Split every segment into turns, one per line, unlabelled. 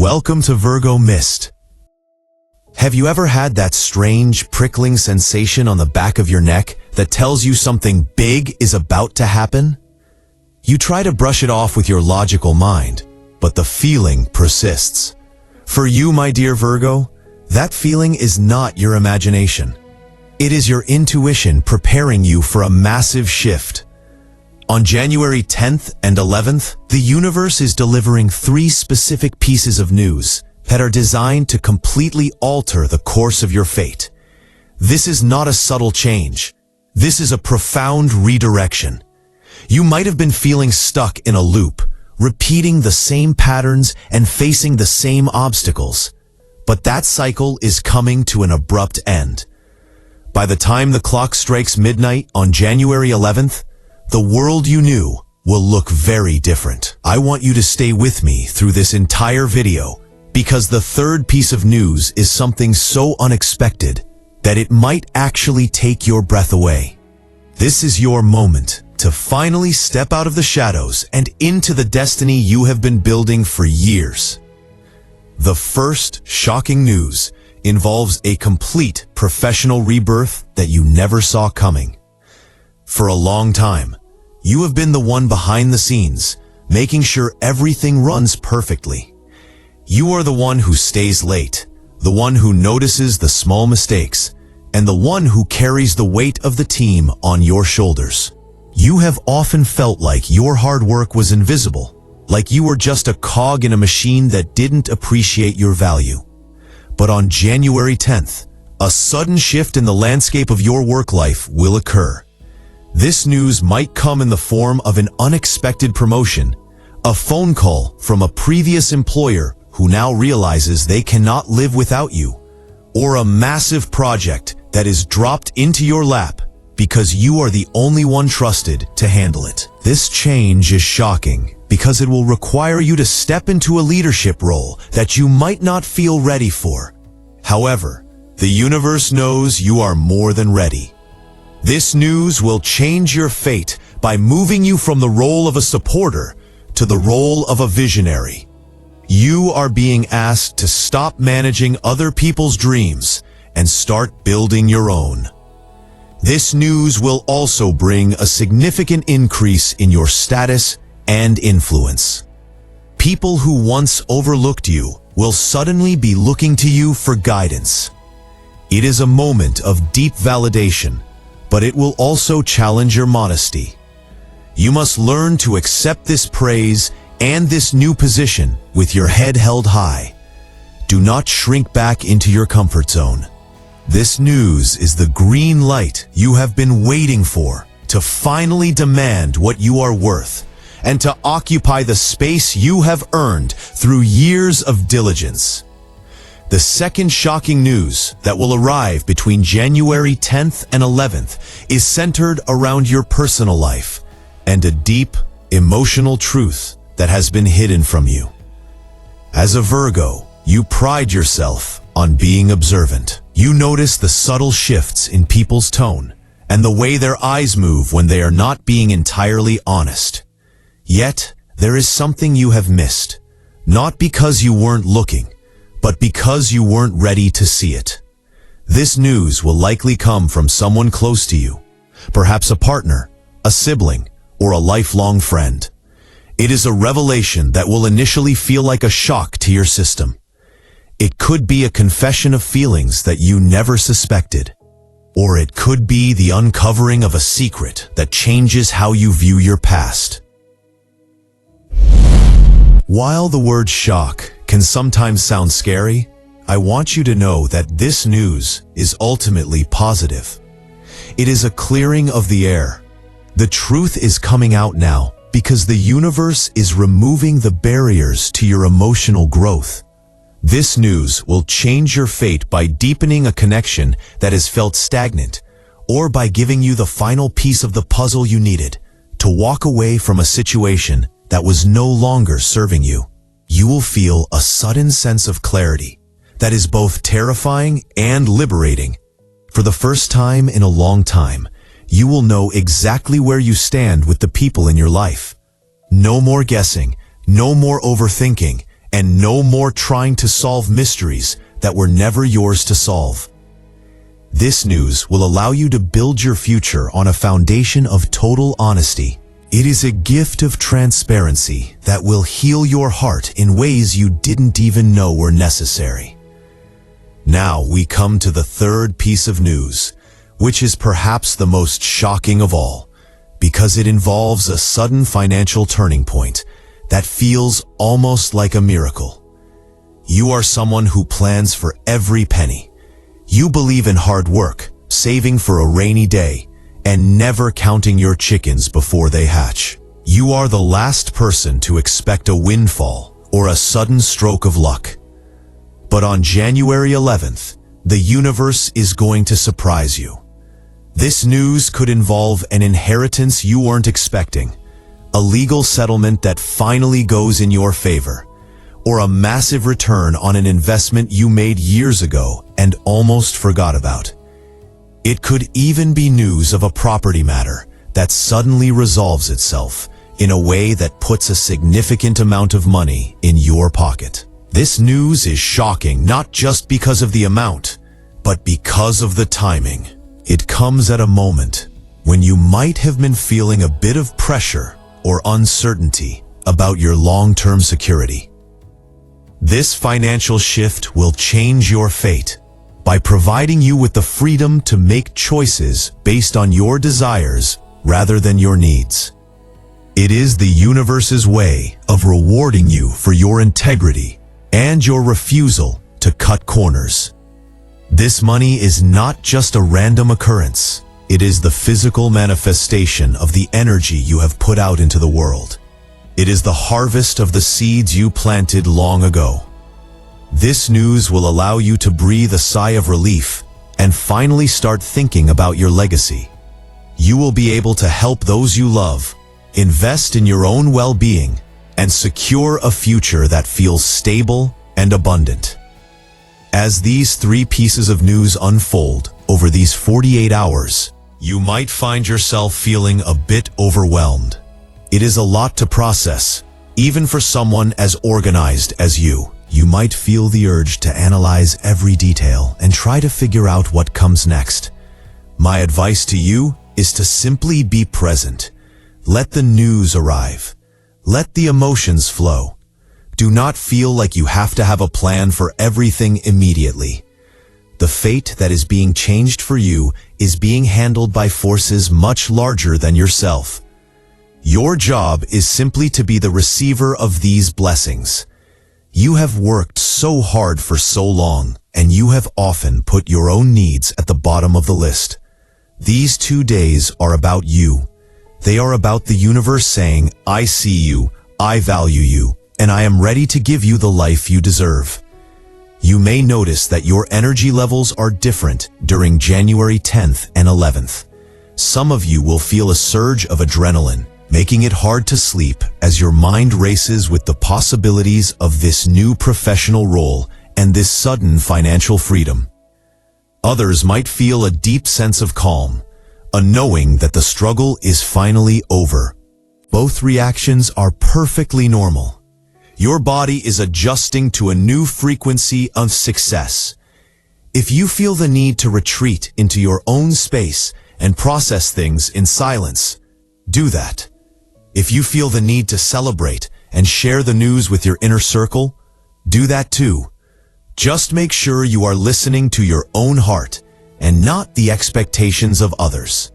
Welcome to Virgo Myst. Have you ever had that strange, prickling sensation on the back of your neck that tells you something big is about to happen? You try to brush it off with your logical mind, but the feeling persists. For you, my dear Virgo, that feeling is not your imagination. It is your intuition preparing you for a massive shift. On January 10th and 11th, the universe is delivering 3 specific pieces of news that are designed to completely alter the course of your fate. This is not a subtle change. This is a profound redirection. You might have been feeling stuck in a loop, repeating the same patterns and facing the same obstacles. But that cycle is coming to an abrupt end. By the time the clock strikes midnight on January 11th, the world you knew will look very different. I want you to stay with me through this entire video because the third piece of news is something so unexpected that it might actually take your breath away. This is your moment to finally step out of the shadows and into the destiny you have been building for years. The first shocking news involves a complete professional rebirth that you never saw coming. For a long time, you have been the one behind the scenes, making sure everything runs perfectly. You are the one who stays late, the one who notices the small mistakes, and the one who carries the weight of the team on your shoulders. You have often felt like your hard work was invisible, like you were just a cog in a machine that didn't appreciate your value. But on January 10th, a sudden shift in the landscape of your work life will occur. This news might come in the form of an unexpected promotion, a phone call from a previous employer who now realizes they cannot live without you, or a massive project that is dropped into your lap because you are the only one trusted to handle it. This change is shocking because it will require you to step into a leadership role that you might not feel ready for. However, the universe knows you are more than ready. This news will change your fate by moving you from the role of a supporter to the role of a visionary. You are being asked to stop managing other people's dreams and start building your own. This news will also bring a significant increase in your status and influence. People who once overlooked you will suddenly be looking to you for guidance. It is a moment of deep validation, but it will also challenge your modesty. You must learn to accept this praise and this new position with your head held high. Do not shrink back into your comfort zone. This news is the green light you have been waiting for to finally demand what you are worth and to occupy the space you have earned through years of diligence. The second shocking news that will arrive between January 10th and 11th is centered around your personal life and a deep, emotional truth that has been hidden from you. As a Virgo, you pride yourself on being observant. You notice the subtle shifts in people's tone and the way their eyes move when they are not being entirely honest. Yet, there is something you have missed, not because you weren't looking, but because you weren't ready to see it. This news will likely come from someone close to you, perhaps a partner, a sibling, or a lifelong friend. It is a revelation that will initially feel like a shock to your system. It could be a confession of feelings that you never suspected, or it could be the uncovering of a secret that changes how you view your past. While the word shock can sometimes sound scary, I want you to know that this news is ultimately positive. It is a clearing of the air. The truth is coming out now because the universe is removing the barriers to your emotional growth. This news will change your fate by deepening a connection that has felt stagnant, or by giving you the final piece of the puzzle you needed to walk away from a situation that was no longer serving you. You will feel a sudden sense of clarity that is both terrifying and liberating. For the first time in a long time, you will know exactly where you stand with the people in your life. No more guessing, no more overthinking, and no more trying to solve mysteries that were never yours to solve. This news will allow you to build your future on a foundation of total honesty. It is a gift of transparency that will heal your heart in ways you didn't even know were necessary. Now we come to the third piece of news, which is perhaps the most shocking of all, because it involves a sudden financial turning point that feels almost like a miracle. You are someone who plans for every penny. You believe in hard work, saving for a rainy day, and never counting your chickens before they hatch. You are the last person to expect a windfall or a sudden stroke of luck. But on January 11th, the universe is going to surprise you. This news could involve an inheritance you weren't expecting, a legal settlement that finally goes in your favor, or a massive return on an investment you made years ago and almost forgot about. It could even be news of a property matter that suddenly resolves itself in a way that puts a significant amount of money in your pocket. This news is shocking not just because of the amount, but because of the timing. It comes at a moment when you might have been feeling a bit of pressure or uncertainty about your long-term security. This financial shift will change your fate by providing you with the freedom to make choices based on your desires rather than your needs. It is the universe's way of rewarding you for your integrity and your refusal to cut corners. This money is not just a random occurrence. It is the physical manifestation of the energy you have put out into the world. It is the harvest of the seeds you planted long ago. This news will allow you to breathe a sigh of relief and finally start thinking about your legacy. You will be able to help those you love, invest in your own well-being, and secure a future that feels stable and abundant. As these three pieces of news unfold over these 48 hours, you might find yourself feeling a bit overwhelmed. It is a lot to process, even for someone as organized as you. You might feel the urge to analyze every detail and try to figure out what comes next. My advice to you is to simply be present. Let the news arrive. Let the emotions flow. Do not feel like you have to have a plan for everything immediately. The fate that is being changed for you is being handled by forces much larger than yourself. Your job is simply to be the receiver of these blessings. You have worked so hard for so long, and you have often put your own needs at the bottom of the list. These 2 days are about you. They are about the universe saying, I see you, I value you, and I am ready to give you the life you deserve. You may notice that your energy levels are different during January 10th and 11th. Some of you will feel a surge of adrenaline, making it hard to sleep as your mind races with the possibilities of this new professional role and this sudden financial freedom. Others might feel a deep sense of calm, a knowing that the struggle is finally over. Both reactions are perfectly normal. Your body is adjusting to a new frequency of success. If you feel the need to retreat into your own space and process things in silence, do that. If you feel the need to celebrate and share the news with your inner circle, do that too. Just make sure you are listening to your own heart and not the expectations of others.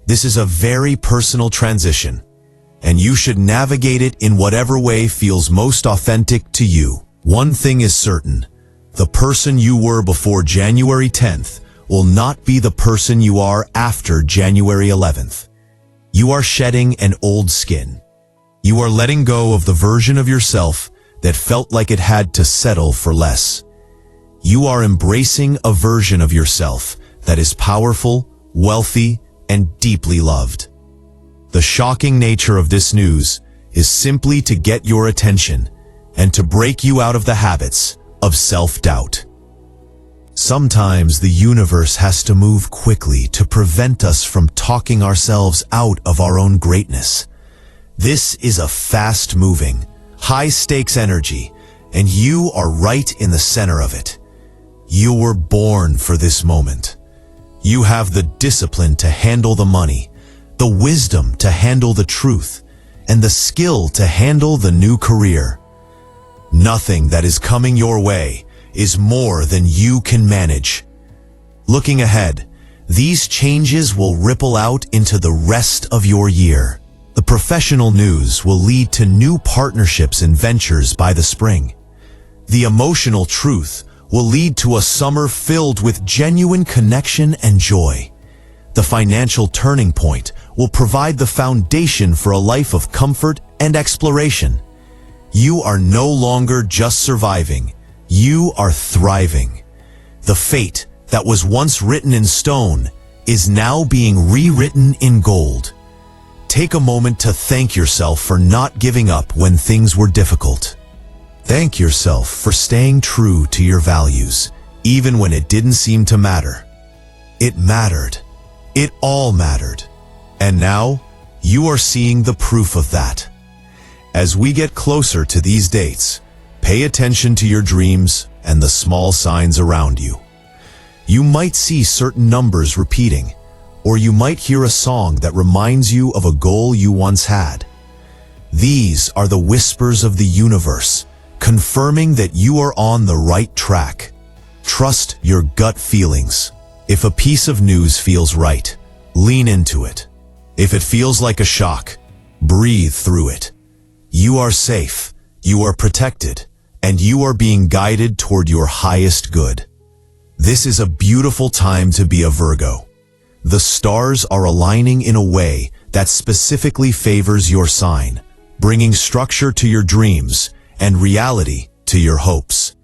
This is a very personal transition, and you should navigate it in whatever way feels most authentic to you. One thing is certain: the person you were before January 10th will not be the person you are after January 11th. You are shedding an old skin. You are letting go of the version of yourself that felt like it had to settle for less. You are embracing a version of yourself that is powerful, wealthy, and deeply loved. The shocking nature of this news is simply to get your attention and to break you out of the habits of self-doubt. Sometimes the universe has to move quickly to prevent us from talking ourselves out of our own greatness. This is a fast-moving, high-stakes energy, and you are right in the center of it. You were born for this moment. You have the discipline to handle the money, the wisdom to handle the truth, and the skill to handle the new career. Nothing that is coming your way is more than you can manage. Looking ahead, these changes will ripple out into the rest of your year. The professional news will lead to new partnerships and ventures by the spring. The emotional truth will lead to a summer filled with genuine connection and joy. The financial turning point will provide the foundation for a life of comfort and exploration. You are no longer just surviving, you are thriving. The fate that was once written in stone is now being rewritten in gold. Take a moment to thank yourself for not giving up when things were difficult. Thank yourself for staying true to your values, even when it didn't seem to matter. It mattered. It all mattered. And now, you are seeing the proof of that. As we get closer to these dates, pay attention to your dreams and the small signs around you. You might see certain numbers repeating, or you might hear a song that reminds you of a goal you once had. These are the whispers of the universe, confirming that you are on the right track. Trust your gut feelings. If a piece of news feels right, lean into it. If it feels like a shock, breathe through it. You are safe, you are protected, and you are being guided toward your highest good. This is a beautiful time to be a Virgo. The stars are aligning in a way that specifically favors your sign, bringing structure to your dreams and reality to your hopes.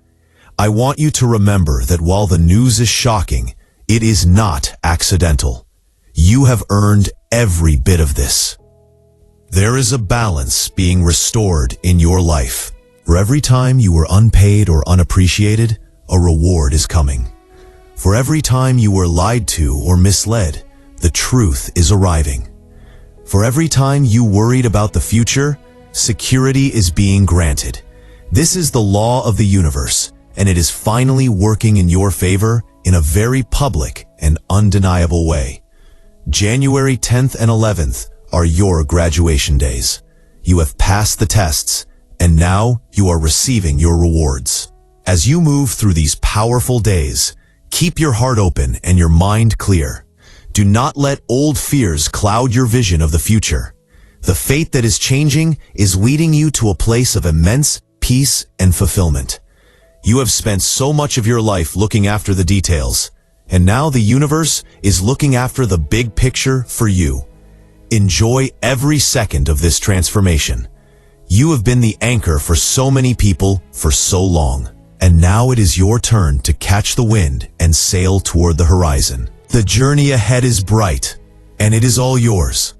I want you to remember that while the news is shocking, it is not accidental. You have earned every bit of this. There is a balance being restored in your life. For every time you were unpaid or unappreciated, a reward is coming. For every time you were lied to or misled, the truth is arriving. For every time you worried about the future, security is being granted. This is the law of the universe, and it is finally working in your favor in a very public and undeniable way. January 10th and 11th are your graduation days. You have passed the tests, and now you are receiving your rewards. As you move through these powerful days, keep your heart open and your mind clear. Do not let old fears cloud your vision of the future. The fate that is changing is leading you to a place of immense peace and fulfillment. You have spent so much of your life looking after the details, and now the universe is looking after the big picture for you. Enjoy every second of this transformation. You have been the anchor for so many people for so long, and now it is your turn to catch the wind and sail toward the horizon. The journey ahead is bright, and it is all yours.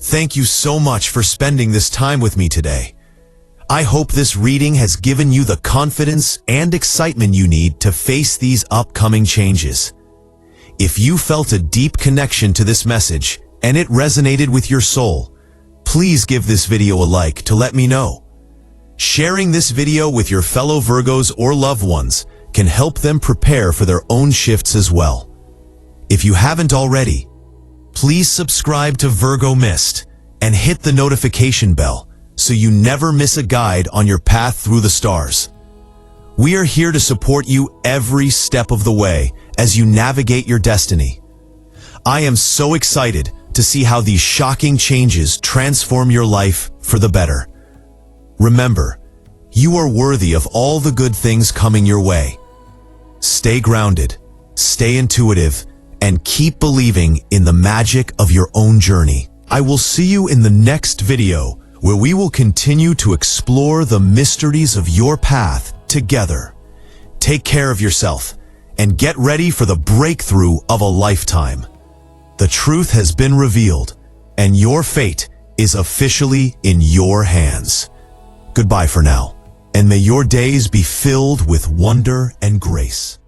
Thank you so much for spending this time with me today. I hope this reading has given you the confidence and excitement you need to face these upcoming changes. If you felt a deep connection to this message and it resonated with your soul, please give this video a like to let me know. Sharing this video with your fellow Virgos or loved ones can help them prepare for their own shifts as well. If you haven't already, please subscribe to Virgo Myst and hit the notification bell so you never miss a guide on your path through the stars. We are here to support you every step of the way as you navigate your destiny. I am so excited to see how these shocking changes transform your life for the better. Remember, you are worthy of all the good things coming your way. Stay grounded, stay intuitive, and keep believing in the magic of your own journey. I will see you in the next video, where we will continue to explore the mysteries of your path together. Take care of yourself and get ready for the breakthrough of a lifetime. The truth has been revealed, and your fate is officially in your hands. Goodbye for now, and may your days be filled with wonder and grace.